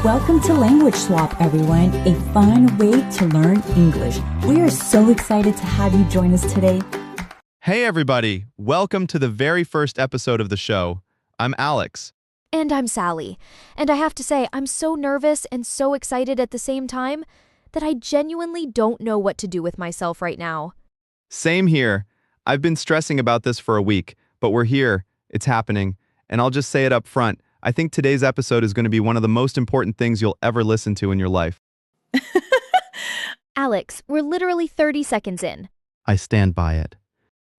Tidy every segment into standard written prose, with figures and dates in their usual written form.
Welcome to Language Swap, everyone, a fun way to learn English. We are so excited to have you join us today. Hey everybody, welcome to the very first episode of the show. I'm Alex. And I'm Sally. And I have to say, I'm so nervous and so excited at the same time that I genuinely don't know what to do with myself right now. Same here. I've been stressing about this for a week, but we're here, it's happening, and I'll just say it up front. I think today's episode is going to be one of the most important things you'll ever listen to in your life. Alex, we're literally 30 seconds in. I stand by it.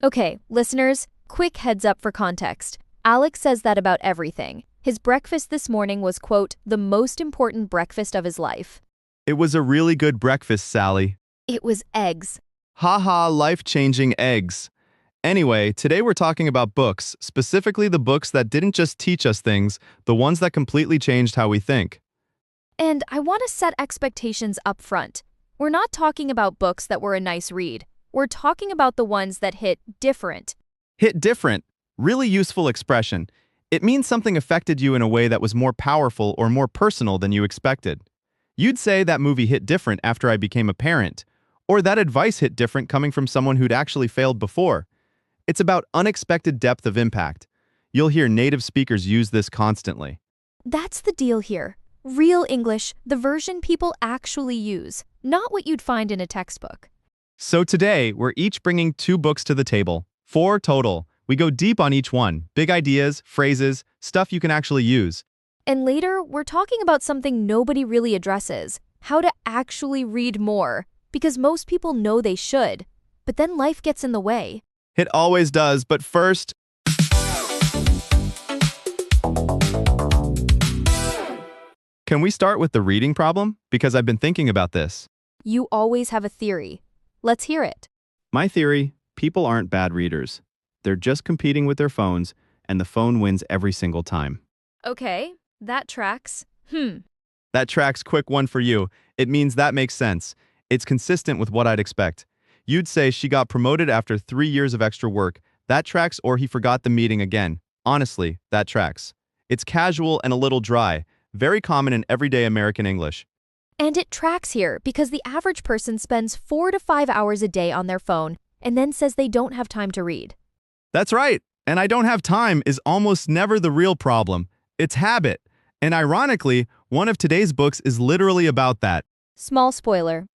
Okay, listeners, quick heads up for context. Alex says that about everything. His breakfast this morning was, quote, the most important breakfast of his life. It was a really good breakfast, Sally. It was eggs. Haha, life-changing eggs. Anyway, today we're talking about books, specifically the books that didn't just teach us things, the ones that completely changed how we think. And I want to set expectations up front. We're not talking about books that were a nice read. We're talking about the ones that hit different. Hit different. Really useful expression. It means something affected you in a way that was more powerful or more personal than you expected. You'd say that movie hit different after I became a parent, or that advice hit different coming from someone who'd actually failed before. It's about unexpected depth of impact. You'll hear native speakers use this constantly. That's the deal here. Real English, the version people actually use, not what you'd find in a textbook. So today, we're each bringing 2 books to the table. 4 total. We go deep on each one. Big ideas, phrases, stuff you can actually use. And later, we're talking about something nobody really addresses, how to actually read more, because most people know they should, but then life gets in the way. It always does, but first... Can we start with the reading problem? Because I've been thinking about this. You always have a theory. Let's hear it. My theory, people aren't bad readers. They're just competing with their phones, and the phone wins every single time. Okay, that tracks. That tracks. Quick one for you. It means that makes sense. It's consistent with what I'd expect. You'd say she got promoted after 3 years of extra work. That tracks, or he forgot the meeting again. Honestly, that tracks. It's casual and a little dry. Very common in everyday American English. And it tracks here because the average person spends 4 to 5 hours a day on their phone and then says they don't have time to read. That's right. And I don't have time is almost never the real problem. It's habit. And ironically, one of today's books is literally about that. Small spoiler.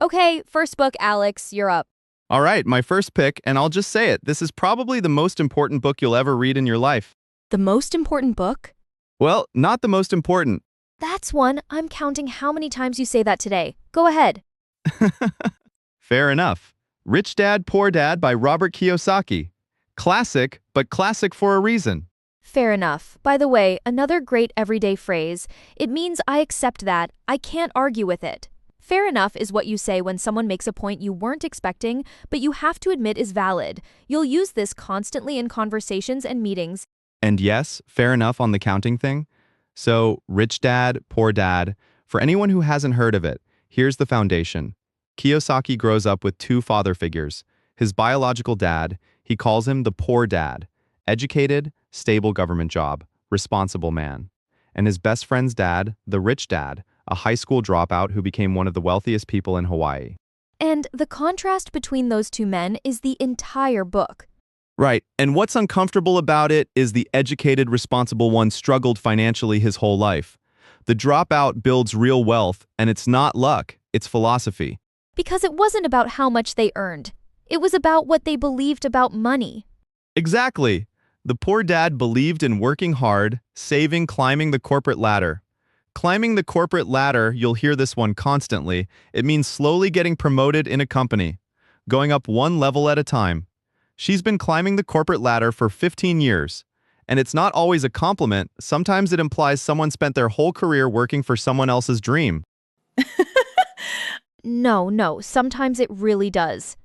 Okay, first book, Alex, you're up. All right, my first pick, and I'll just say it. This is probably the most important book you'll ever read in your life. The most important book? Well, not the most important. That's one. I'm counting how many times you say that today. Go ahead. Fair enough. Rich Dad, Poor Dad by Robert Kiyosaki. Classic, but classic for a reason. Fair enough. By the way, another great everyday phrase. It means I accept that. I can't argue with it. Fair enough is what you say when someone makes a point you weren't expecting, but you have to admit is valid. You'll use this constantly in conversations and meetings. And yes, fair enough on the counting thing. So, Rich Dad, Poor Dad. For anyone who hasn't heard of it, here's the foundation. Kiyosaki grows up with 2 father figures. His biological dad, he calls him the poor dad. Educated, stable government job, responsible man. And his best friend's dad, the rich dad, a high school dropout who became one of the wealthiest people in Hawaii. And the contrast between those 2 men is the entire book. Right, and what's uncomfortable about it is the educated, responsible one struggled financially his whole life. The dropout builds real wealth, and it's not luck, it's philosophy. Because it wasn't about how much they earned. It was about what they believed about money. Exactly. The poor dad believed in working hard, saving, climbing the corporate ladder. Climbing the corporate ladder, you'll hear this one constantly. It means slowly getting promoted in a company, going up one level at a time. She's been climbing the corporate ladder for 15 years. And it's not always a compliment. Sometimes it implies someone spent their whole career working for someone else's dream. No, sometimes it really does.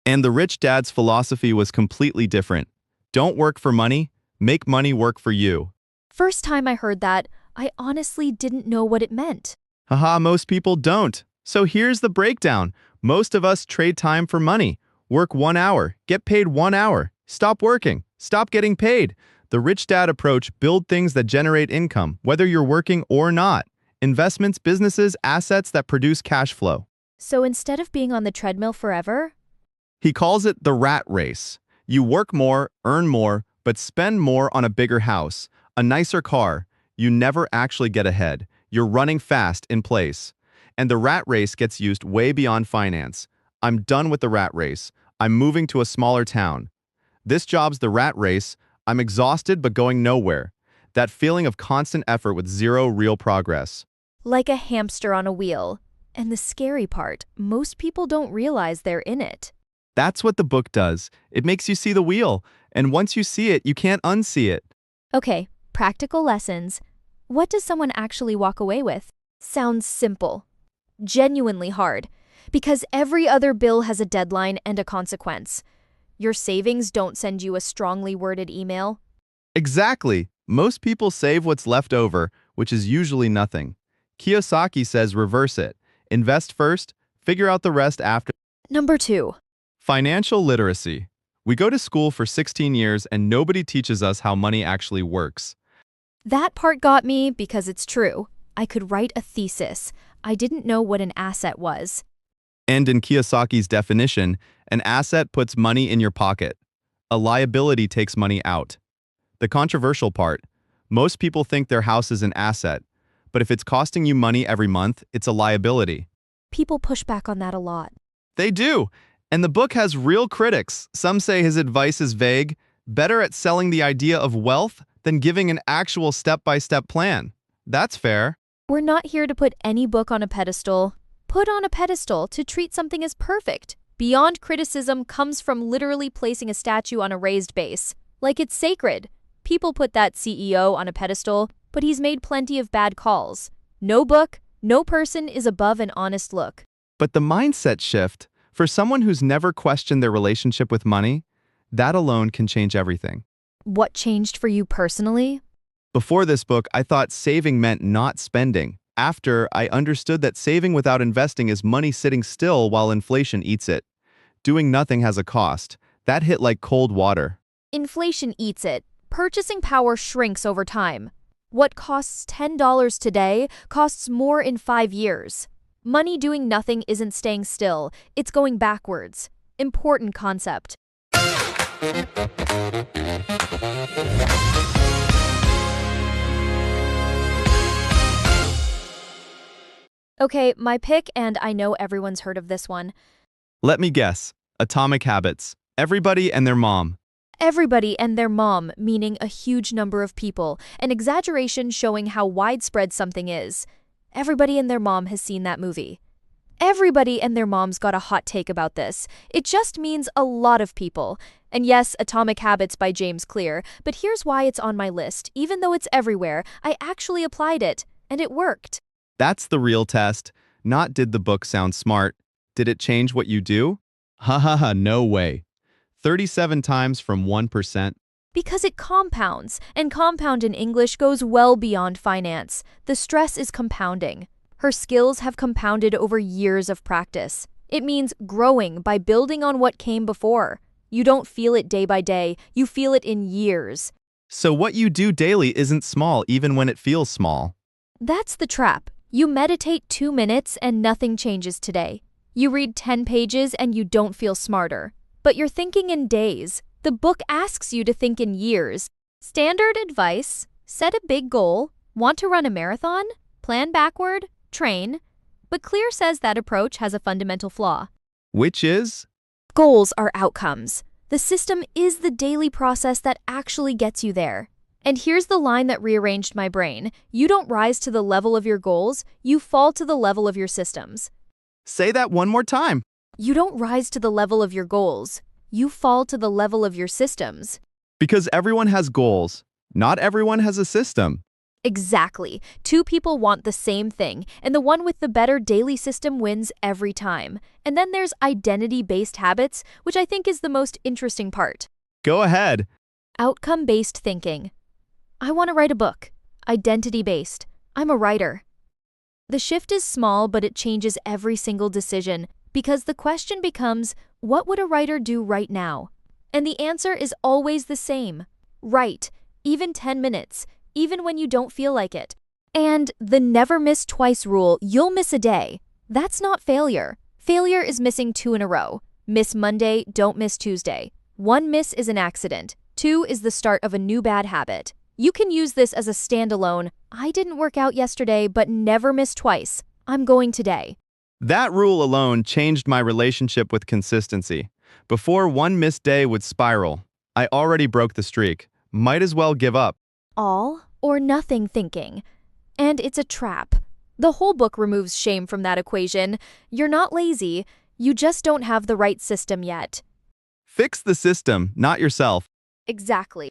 And the rich dad's philosophy was completely different. Don't work for money, make money work for you. First time I heard that, I honestly didn't know what it meant. Haha, most people don't. So here's the breakdown. Most of us trade time for money. Work 1 hour, get paid 1 hour. Stop working, stop getting paid. The rich dad approach: build things that generate income, whether you're working or not. Investments, businesses, assets that produce cash flow. So instead of being on the treadmill forever, He calls it the rat race. You work more, earn more, but spend more on a bigger house, a nicer car. You never actually get ahead. You're running fast in place. And the rat race gets used way beyond finance. I'm done with the rat race. I'm moving to a smaller town. This job's the rat race. I'm exhausted but going nowhere. That feeling of constant effort with zero real progress. like a hamster on a wheel. And the scary part, most people don't realize they're in it. That's what the book does. It makes you see the wheel, and once you see it, you can't unsee it. Okay, practical lessons. What does someone actually walk away with? Sounds simple. Genuinely hard. Because every other bill has a deadline and a consequence. Your savings don't send you a strongly worded email. Exactly. Most people save what's left over, which is usually nothing. Kiyosaki says reverse it. Invest first, figure out the rest after. Number 2. Financial literacy. We go to school for 16 years and nobody teaches us how money actually works. That part got me because it's true. I could write a thesis. I didn't know what an asset was. And in Kiyosaki's definition, an asset puts money in your pocket. A liability takes money out. The controversial part: most people think their house is an asset, but if it's costing you money every month, it's a liability. People push back on that a lot. They do. And the book has real critics. Some say his advice is vague, better at selling the idea of wealth than giving an actual step-by-step plan. That's fair. We're not here to put any book on a pedestal. Put on a pedestal to treat something as perfect. Beyond criticism comes from literally placing a statue on a raised base. Like it's sacred. People put that CEO on a pedestal, but he's made plenty of bad calls. No book, no person is above an honest look. But the mindset shift, for someone who's never questioned their relationship with money, that alone can change everything. What changed for you personally? Before this book, I thought saving meant not spending. After, I understood that saving without investing is money sitting still while inflation eats it. Doing nothing has a cost. That hit like cold water. Inflation eats it. Purchasing power shrinks over time. What costs $10 today costs more in 5 years. Money doing nothing isn't staying still, it's going backwards. Important concept. Okay, my pick, and I know everyone's heard of this one. Let me guess. Atomic Habits. Everybody and their mom. Everybody and their mom, meaning a huge number of people, an exaggeration showing how widespread something is. Everybody and their mom has seen that movie. Everybody and their mom's got a hot take about this. It just means a lot of people. And yes, Atomic Habits by James Clear, but here's why it's on my list. Even though it's everywhere, I actually applied it, and it worked. That's the real test. Not did the book sound smart. Did it change what you do? Ha ha ha, no way. 37 times from 1%. Because it compounds, and compound in English goes well beyond finance. The stress is compounding. Her skills have compounded over years of practice. It means growing by building on what came before. You don't feel it day by day, you feel it in years. So what you do daily isn't small even when it feels small. That's the trap. You meditate 2 minutes and nothing changes today. You read 10 pages and you don't feel smarter. But you're thinking in days. The book asks you to think in years. Standard advice: set a big goal. Want to run a marathon? Plan backward, train. But Clear says that approach has a fundamental flaw. Which is? Goals are outcomes. The system is the daily process that actually gets you there. And here's the line that rearranged my brain. You don't rise to the level of your goals, you fall to the level of your systems. Say that one more time. You don't rise to the level of your goals, you fall to the level of your systems. Because everyone has goals. Not everyone has a system. Exactly. 2 people want the same thing, and the one with the better daily system wins every time. And then there's identity-based habits, which I think is the most interesting part. Go ahead. Outcome-based thinking. I want to write a book. Identity-based. I'm a writer. The shift is small, but it changes every single decision, because the question becomes, what would a writer do right now? And the answer is always the same. Write. even 10 minutes, even when you don't feel like it. And the never miss twice rule, you'll miss a day. That's not failure. Failure is missing 2 in a row. Miss Monday, don't miss Tuesday. 1 miss is an accident. 2 is the start of a new bad habit. You can use this as a standalone, I didn't work out yesterday, but never miss twice. I'm going today. That rule alone changed my relationship with consistency. Before, one missed day would spiral. I already broke the streak. Might as well give up. All or nothing thinking. And it's a trap. The whole book removes shame from that equation. You're not lazy, you just don't have the right system yet. Fix the system, not yourself. Exactly.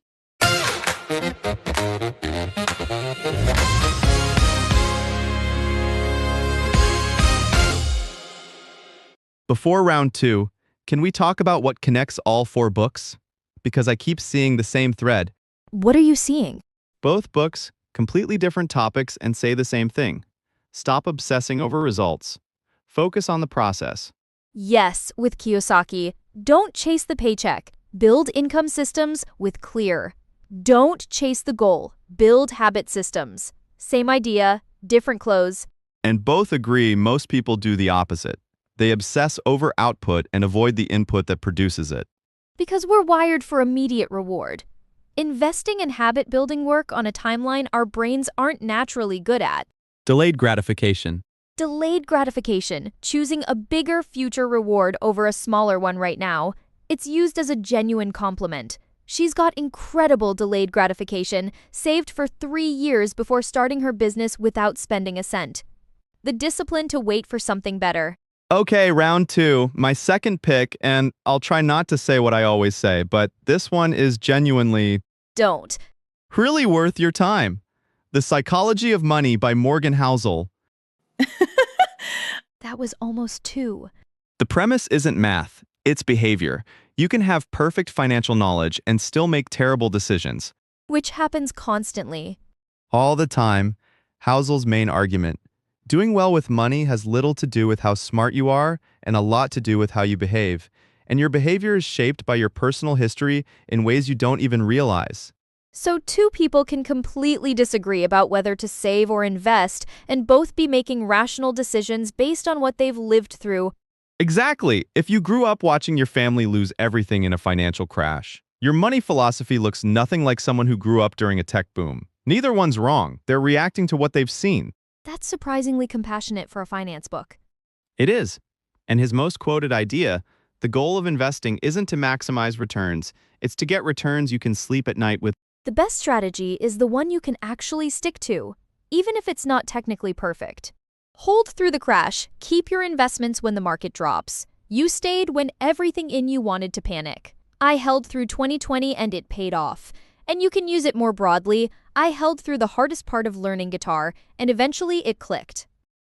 Before round 2, can we talk about what connects all 4 books? Because I keep seeing the same thread. What are you seeing? Both books, completely different topics, and say the same thing. Stop obsessing over results. Focus on the process. Yes, with Kiyosaki. Don't chase the paycheck. Build income systems with clear. Don't chase the goal. Build habit systems. Same idea, different clothes. And both agree most people do the opposite. They obsess over output and avoid the input that produces it. Because we're wired for immediate reward. Investing in habit building work on a timeline our brains aren't naturally good at. Delayed gratification. Delayed gratification, choosing a bigger future reward over a smaller one right now. It's used as a genuine compliment. She's got incredible delayed gratification, saved for 3 years before starting her business without spending a cent. The discipline to wait for something better. Okay, round 2, my second pick, and I'll try not to say what I always say, but this one is genuinely Don't. really worth your time. The Psychology of Money by Morgan Housel. That was almost 2. The premise isn't math, it's behavior. You can have perfect financial knowledge and still make terrible decisions. Which happens constantly. All the time. Housel's main argument. Doing well with money has little to do with how smart you are and a lot to do with how you behave. And your behavior is shaped by your personal history in ways you don't even realize. So 2 people can completely disagree about whether to save or invest and both be making rational decisions based on what they've lived through. Exactly. If you grew up watching your family lose everything in a financial crash, your money philosophy looks nothing like someone who grew up during a tech boom. Neither one's wrong. They're reacting to what they've seen. That's surprisingly compassionate for a finance book. It is. And his most quoted idea, the goal of investing isn't to maximize returns, it's to get returns you can sleep at night with. The best strategy is the one you can actually stick to, even if it's not technically perfect. Hold through the crash, keep your investments when the market drops. You stayed when everything in you wanted to panic. I held through 2020 and it paid off. And you can use it more broadly. I held through the hardest part of learning guitar, and eventually it clicked.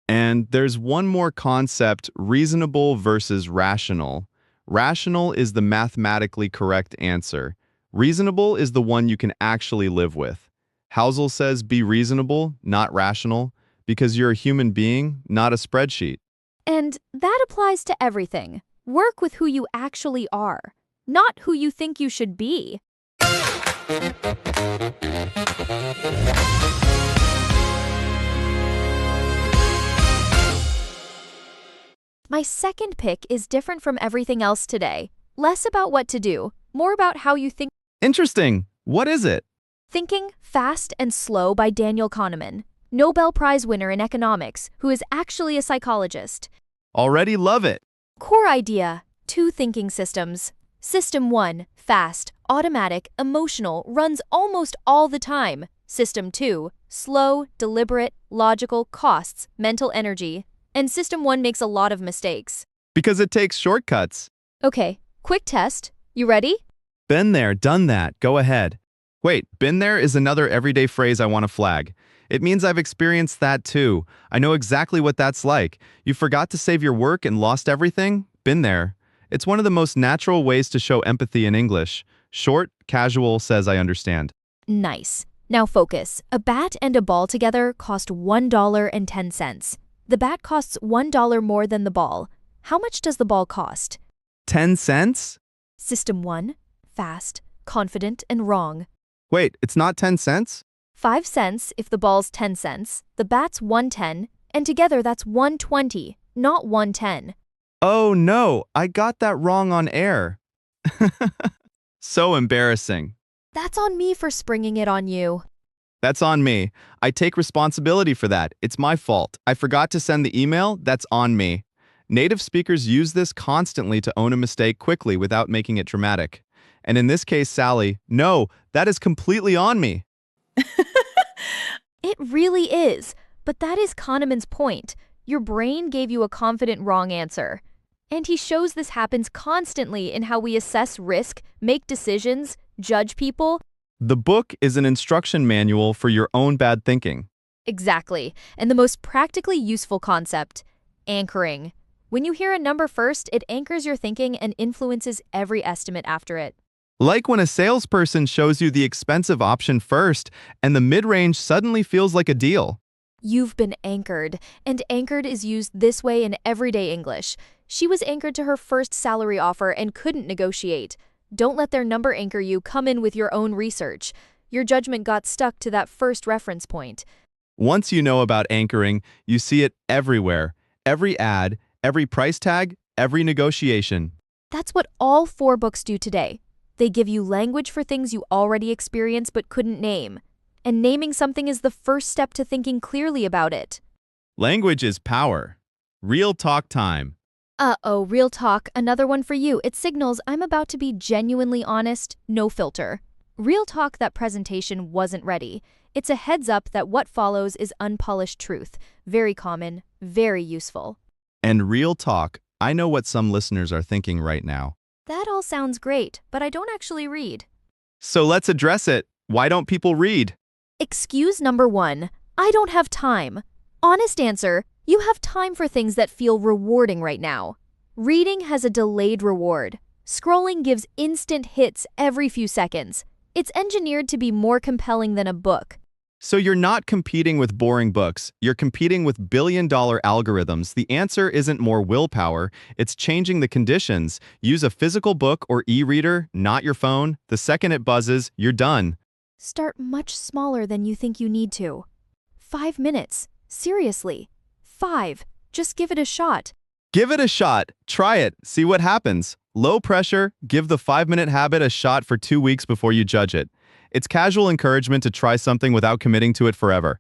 And there's one more concept, reasonable versus rational. Rational is the mathematically correct answer. Reasonable is the one you can actually live with. Housel says be reasonable, not rational, because you're a human being, not a spreadsheet. And that applies to everything. Work with who you actually are, not who you think you should be. My second pick is different from everything else today. Less about what to do, more about how you think. Interesting. What is it? Thinking Fast and Slow by Daniel Kahneman, Nobel Prize winner in economics, who is actually a psychologist. Already love it. Core idea, 2 thinking systems. System 1, fast, automatic, emotional, runs almost all the time. System 2, slow, deliberate, logical, costs, mental energy. And System 1 makes a lot of mistakes. Because it takes shortcuts. Okay, quick test. You ready? Been there, done that. Go ahead. Wait, been there is another everyday phrase I want to flag. It means I've experienced that too. I know exactly what that's like. You forgot to save your work and lost everything? Been there. It's one of the most natural ways to show empathy in English. Short, casual, says I understand. Nice. Now focus. A bat and a ball together cost $1.10. The bat costs $1 more than the ball. How much does the ball cost? 10 cents? System 1, fast, confident, and wrong. Wait, it's not 10 cents? 5 cents if the ball's 10 cents, the bat's 110, and together that's 120, not 110. Oh no, I got that wrong on air. So embarrassing. That's on me for springing it on you. That's on me. I take responsibility for that. It's my fault. I forgot to send the email. That's on me. Native speakers use this constantly to own a mistake quickly without making it dramatic. And in this case, Sally, no, that is completely on me. It really is, but that is Kahneman's point. Your brain gave you a confident wrong answer. And he shows this happens constantly in how we assess risk, make decisions, judge people. The book is an instruction manual for your own bad thinking. Exactly. And the most practically useful concept, anchoring. When you hear a number first, it anchors your thinking and influences every estimate after it. Like when a salesperson shows you the expensive option first and the mid-range suddenly feels like a deal. You've been anchored, and anchored is used this way in everyday English. She was anchored to her first salary offer and couldn't negotiate. Don't let their number anchor you. Come in with your own research. Your judgment got stuck to that first reference point. Once you know about anchoring, you see it everywhere. Every ad, every price tag, every negotiation. That's what all 4 books do today. They give you language for things you already experienced but couldn't name. And naming something is the first step to thinking clearly about it. Language is power. Real talk time. Uh-oh, real talk, another one for you. It signals I'm about to be genuinely honest, no filter. Real talk, that presentation wasn't ready. It's a heads up that what follows is unpolished truth. Very common, very useful. And real talk, I know what some listeners are thinking right now. That all sounds great, but I don't actually read. So let's address it. Why don't people read? Excuse number 1, I don't have time. Honest answer, you have time for things that feel rewarding right now. Reading has a delayed reward. Scrolling gives instant hits every few seconds. It's engineered to be more compelling than a book. So you're not competing with boring books. You're competing with billion-dollar algorithms. The answer isn't more willpower. It's changing the conditions. Use a physical book or e-reader, not your phone. The second it buzzes, you're done. Start much smaller than you think you need to. 5 minutes. Seriously. 5. Just give it a shot. Give it a shot. Try it. See what happens. Low pressure. Give the 5-minute habit a shot for 2 weeks before you judge it. It's casual encouragement to try something without committing to it forever.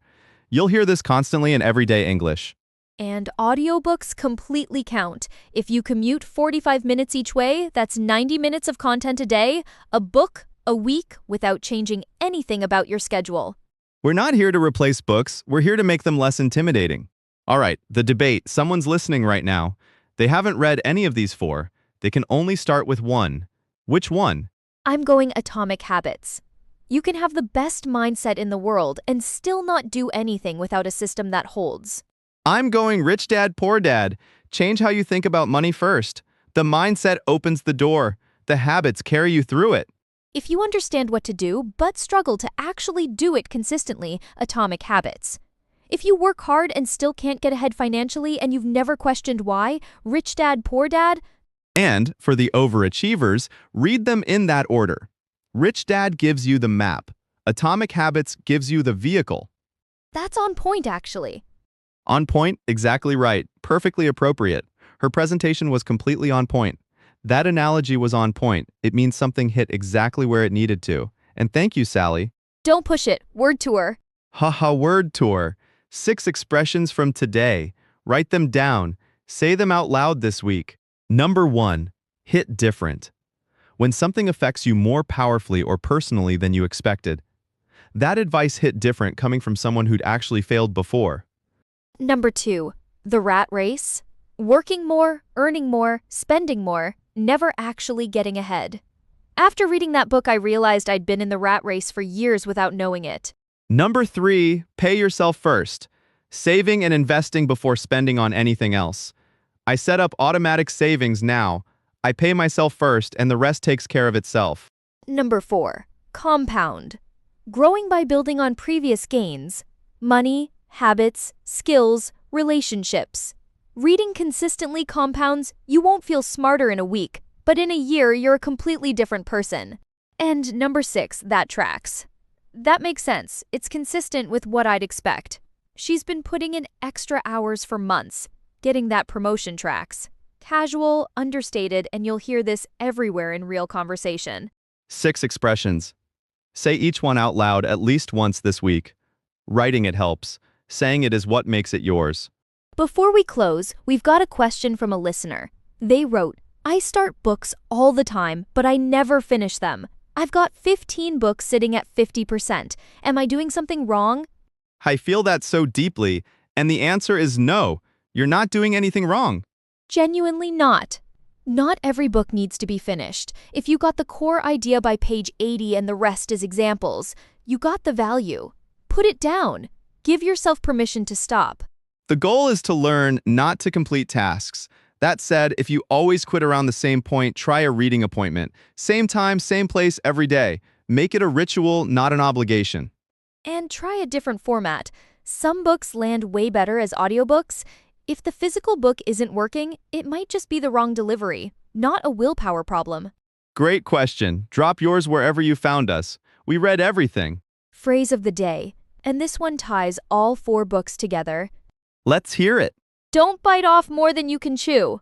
You'll hear this constantly in everyday English. And audiobooks completely count. If you commute 45 minutes each way, that's 90 minutes of content a day, a book a week without changing anything about your schedule. We're not here to replace books. We're here to make them less intimidating. All right, the debate. Someone's listening right now. They haven't read any of these 4. They can only start with one. Which one? I'm going Atomic Habits. You can have the best mindset in the world and still not do anything without a system that holds. I'm going Rich Dad, Poor Dad. Change how you think about money first. The mindset opens the door. The habits carry you through it. If you understand what to do but struggle to actually do it consistently, Atomic Habits. If you work hard and still can't get ahead financially and you've never questioned why, Rich Dad, Poor Dad. And for the overachievers, read them in that order. Rich Dad gives you the map. Atomic Habits gives you the vehicle. That's on point, actually. On point, exactly right, perfectly appropriate. Her presentation was completely on point. That analogy was on point. It means something hit exactly where it needed to. And thank you, Sally. Don't push it. Word tour. Haha, word tour. 6 expressions from today. Write them down. Say them out loud this week. Number 1, hit different. When something affects you more powerfully or personally than you expected. That advice hit different coming from someone who'd actually failed before. Number 2, the rat race. Working more, earning more, spending more, never actually getting ahead. After reading that book, I realized I'd been in the rat race for years without knowing it. Number 3, pay yourself first. Saving and investing before spending on anything else. I set up automatic savings now. I pay myself first and the rest takes care of itself. Number 4, compound. Growing by building on previous gains. Money, habits, skills, relationships. Reading consistently compounds. You won't feel smarter in a week, but in a year you're a completely different person. And number 6, that tracks. That makes sense. It's consistent with what I'd expect. She's been putting in extra hours for months, getting that promotion tracks. Casual, understated, and you'll hear this everywhere in real conversation. 6 expressions. Say each one out loud at least once this week. Writing it helps. Saying it is what makes it yours. Before we close, we've got a question from a listener. They wrote, I start books all the time, but I never finish them. I've got 15 books sitting at 50%. Am I doing something wrong? I feel that so deeply, and the answer is no. You're not doing anything wrong. Genuinely not. Not every book needs to be finished. If you got the core idea by page 80 and the rest is examples, you got the value. Put it down. Give yourself permission to stop. The goal is to learn, not to complete tasks. That said, if you always quit around the same point, try a reading appointment. Same time, same place every day. Make it a ritual, not an obligation. And try a different format. Some books land way better as audiobooks. If the physical book isn't working, it might just be the wrong delivery, not a willpower problem. Great question. Drop yours wherever you found us. We read everything. Phrase of the day. And this one ties all 4 books together. Let's hear it. Don't bite off more than you can chew.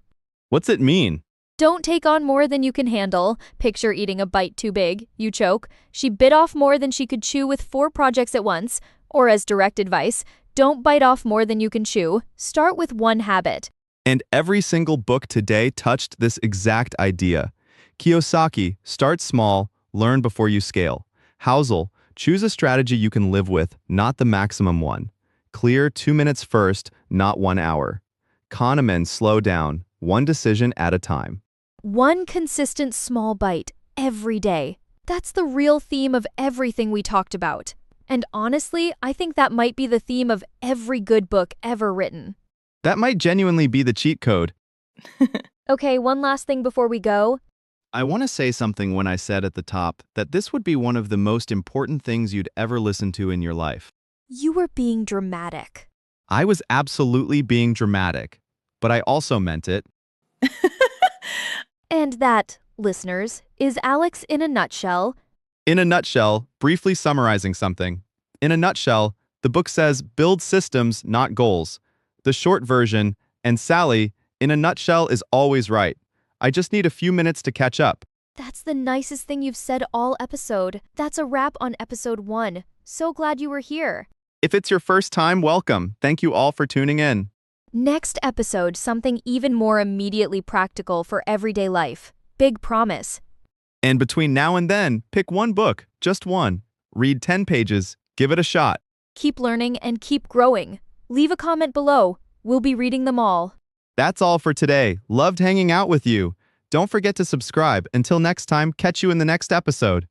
What's it mean? Don't take on more than you can handle. Picture eating a bite too big. You choke. She bit off more than she could chew with 4 projects at once. Or as direct advice, don't bite off more than you can chew. Start with 1 habit. And every single book today touched this exact idea. Kiyosaki, start small, learn before you scale. Housel, choose a strategy you can live with, not the maximum one. Clear 2 minutes first, not 1 hour. Kahneman, slow down, 1 decision at a time. 1 consistent small bite every day. That's the real theme of everything we talked about. And honestly, I think that might be the theme of every good book ever written. That might genuinely be the cheat code. Okay, one last thing before we go. I want to say something when I said at the top that this would be one of the most important things you'd ever listen to in your life. You were being dramatic. I was absolutely being dramatic, but I also meant it. And that, listeners, is Alex in a nutshell. In a nutshell, briefly summarizing something. In a nutshell, the book says build systems, not goals. The short version, and Sally, in a nutshell, is always right. I just need a few minutes to catch up. That's the nicest thing you've said all episode. That's a wrap on episode 1. So glad you were here. If it's your first time, welcome. Thank you all for tuning in. Next episode, something even more immediately practical for everyday life. Big promise. And between now and then, pick 1 book, just 1. Read 10 pages, give it a shot. Keep learning and keep growing. Leave a comment below. We'll be reading them all. That's all for today. Loved hanging out with you. Don't forget to subscribe. Until next time, catch you in the next episode.